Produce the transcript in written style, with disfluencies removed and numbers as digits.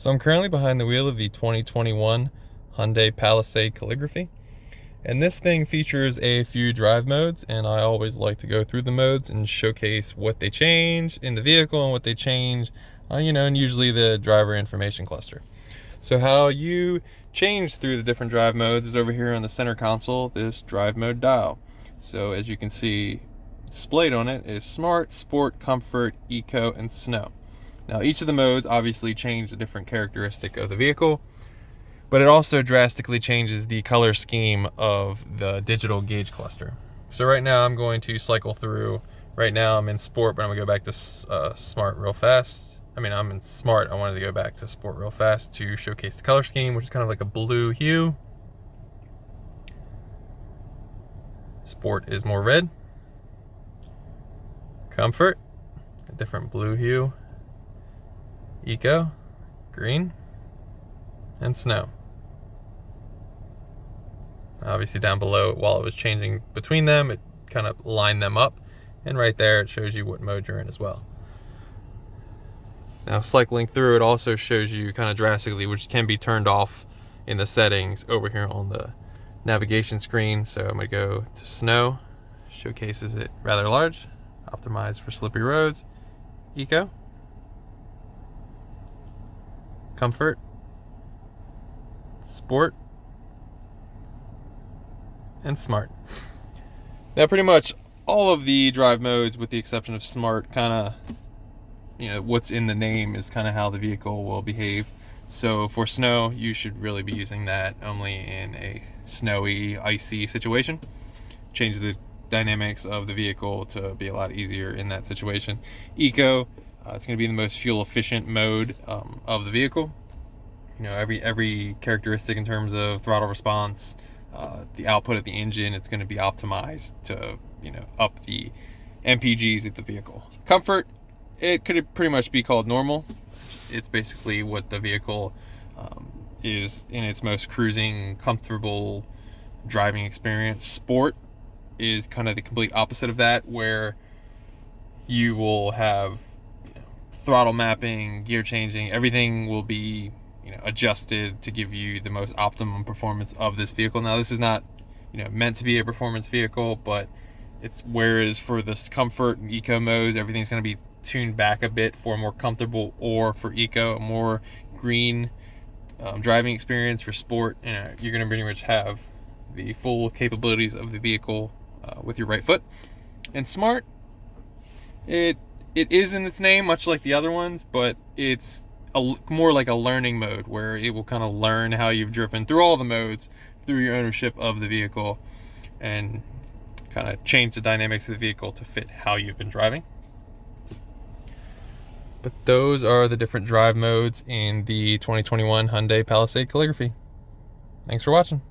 So I'm currently behind the wheel of the 2021 Hyundai Palisade Calligraphy, and this thing features a few drive modes, and I always like to go through the modes and showcase what they change in the vehicle and what they change, and usually the driver information cluster. So how you change through the different drive modes is over here on the center console, this drive mode dial. So as you can see, displayed on it is Smart, Sport, Comfort, Eco, and Snow. Now each of the modes obviously change a different characteristic of the vehicle, but it also drastically changes the color scheme of the digital gauge cluster. So right now I'm going to cycle through. Right now I'm in Sport, but I'm gonna go back to Smart real fast. I'm in Smart. I wanted to go back to Sport real fast to showcase the color scheme, which is kind of like a blue hue. Sport is more red. Comfort, a different blue hue. Eco, green, and Snow. Obviously down below, while it was changing between them, it kind of lined them up, and right there it shows you what mode you're in as well. Now cycling through, it also shows you kind of drastically, which can be turned off in the settings over here on the navigation screen. So I'm going to go to Snow, showcases it rather large, optimized for slippery roads. Eco, Comfort, Sport, and Smart. Now pretty much all of the drive modes, with the exception of Smart, kind of, what's in the name is kind of how the vehicle will behave. So for Snow, you should really be using that only in a snowy, icy situation. Change the dynamics of the vehicle to be a lot easier in that situation. Eco, it's going to be the most fuel efficient mode of the vehicle. Every characteristic in terms of throttle response, the output of the engine, it's going to be optimized to up the MPGs of the vehicle. Comfort, it could pretty much be called normal. It's basically what the vehicle is in its most cruising, comfortable driving experience. Sport is kind of the complete opposite of that, where you will have throttle mapping, gear changing, everything will be adjusted to give you the most optimum performance of this vehicle. Now this is not meant to be a performance vehicle, but it's, whereas for this Comfort and Eco modes, everything's going to be tuned back a bit for a more comfortable, or for Eco, a more green driving experience. For Sport, you're going to pretty much have the full capabilities of the vehicle with your right foot. And Smart, it is in its name, much like the other ones, but it's more like a learning mode, where it will kind of learn how you've driven through all the modes through your ownership of the vehicle, and kind of change the dynamics of the vehicle to fit how you've been driving. But those are the different drive modes in the 2021 Hyundai Palisade Calligraphy. Thanks for watching.